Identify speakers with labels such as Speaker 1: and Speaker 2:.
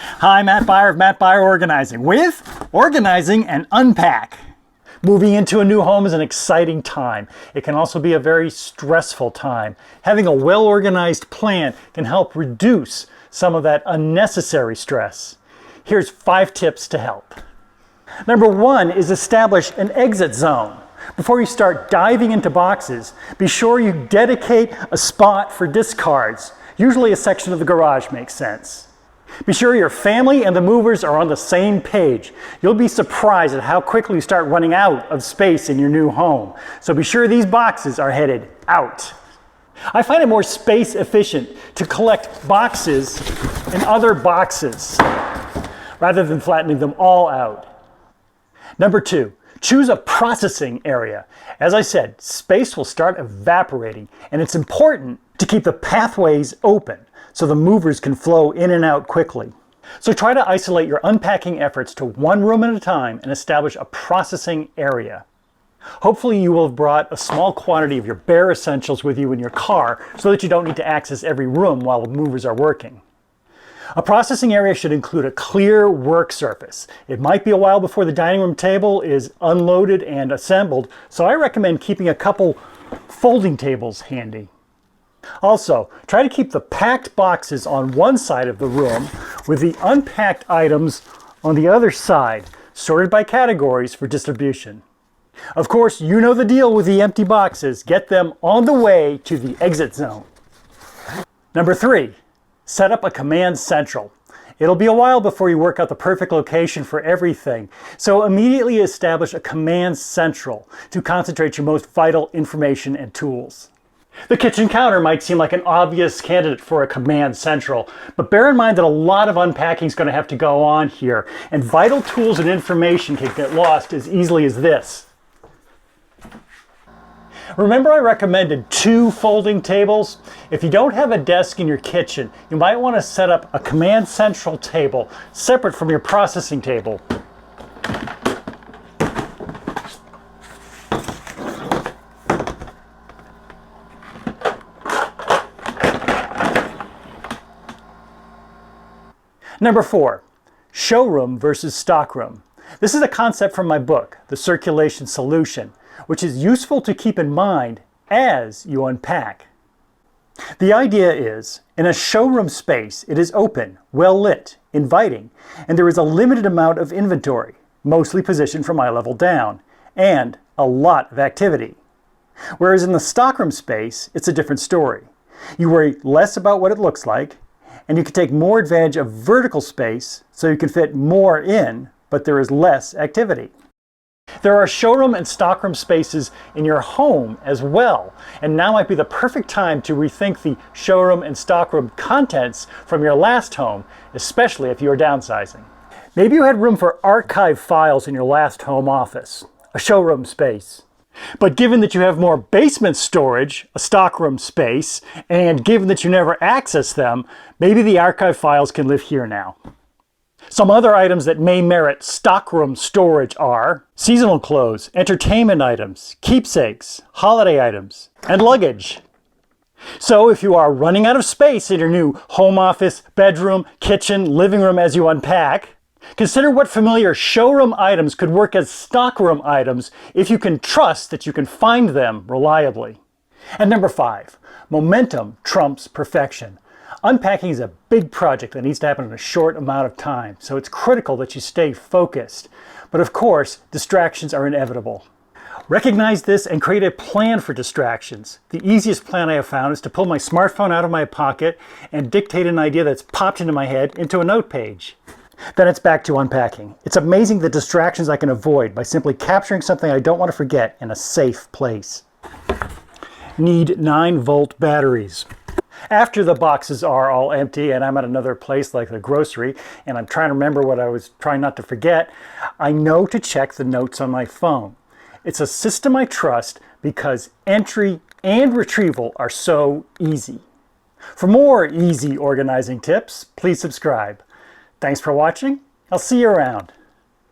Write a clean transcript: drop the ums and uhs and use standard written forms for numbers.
Speaker 1: Hi, Matt Byer of Matt Byer Organizing with Organizing and Unpack. Moving into a new home is an exciting time. It can also be a very stressful time. Having a well-organized plan can help reduce some of that unnecessary stress. Here's 5 tips to help. Number 1 is establish an exit zone. Before you start diving into boxes, be sure you dedicate a spot for discards. Usually a section of the garage makes sense. Be sure your family and the movers are on the same page. You'll be surprised at how quickly you start running out of space in your new home. So be sure these boxes are headed out. I find it more space efficient to collect boxes in other boxes rather than flattening them all out. Number 2, choose a processing area. As I said, space will start evaporating, and it's important to keep the pathways open so the movers can flow in and out quickly. So try to isolate your unpacking efforts to one room at a time and establish a processing area. Hopefully you will have brought a small quantity of your bare essentials with you in your car so that you don't need to access every room while the movers are working. A processing area should include a clear work surface. It might be a while before the dining room table is unloaded and assembled, so I recommend keeping a couple folding tables handy. Also, try to keep the packed boxes on one side of the room with the unpacked items on the other side, sorted by categories for distribution. Of course, you know the deal with the empty boxes. Get them on the way to the exit zone. Number 3, set up a command central. It'll be a while before you work out the perfect location for everything, so immediately establish a command central to concentrate your most vital information and tools. The kitchen counter might seem like an obvious candidate for a command central, but bear in mind that a lot of unpacking is going to have to go on here, and vital tools and information can get lost as easily as this. Remember I recommended 2 folding tables? If you don't have a desk in your kitchen, you might want to set up a command central table separate from your processing table. Number 4, showroom versus stockroom. This is a concept from my book, The Circulation Solution, which is useful to keep in mind as you unpack. The idea is, in a showroom space, it is open, well lit, inviting, and there is a limited amount of inventory, mostly positioned from eye level down, and a lot of activity. Whereas in the stockroom space, it's a different story. You worry less about what it looks like, and you can take more advantage of vertical space so you can fit more in, but there is less activity. There are showroom and stockroom spaces in your home as well, and now might be the perfect time to rethink the showroom and stockroom contents from your last home, especially if you are downsizing. Maybe you had room for archive files in your last home office, a showroom space. But given that you have more basement storage, a stockroom space, and given that you never access them, maybe the archive files can live here now. Some other items that may merit stockroom storage are seasonal clothes, entertainment items, keepsakes, holiday items, and luggage. So if you are running out of space in your new home office, bedroom, kitchen, living room as you unpack, consider what familiar showroom items could work as stockroom items if you can trust that you can find them reliably. And number 5, momentum trumps perfection. Unpacking is a big project that needs to happen in a short amount of time, so it's critical that you stay focused. But of course, distractions are inevitable. Recognize this and create a plan for distractions. The easiest plan I have found is to pull my smartphone out of my pocket and dictate an idea that's popped into my head into a note page. Then it's back to unpacking. It's amazing the distractions I can avoid by simply capturing something I don't want to forget in a safe place. Need 9-volt batteries. After the boxes are all empty and I'm at another place like the grocery and I'm trying to remember what I was trying not to forget, I know to check the notes on my phone. It's a system I trust because entry and retrieval are so easy. For more easy organizing tips, please subscribe. Thanks for watching. I'll see you around.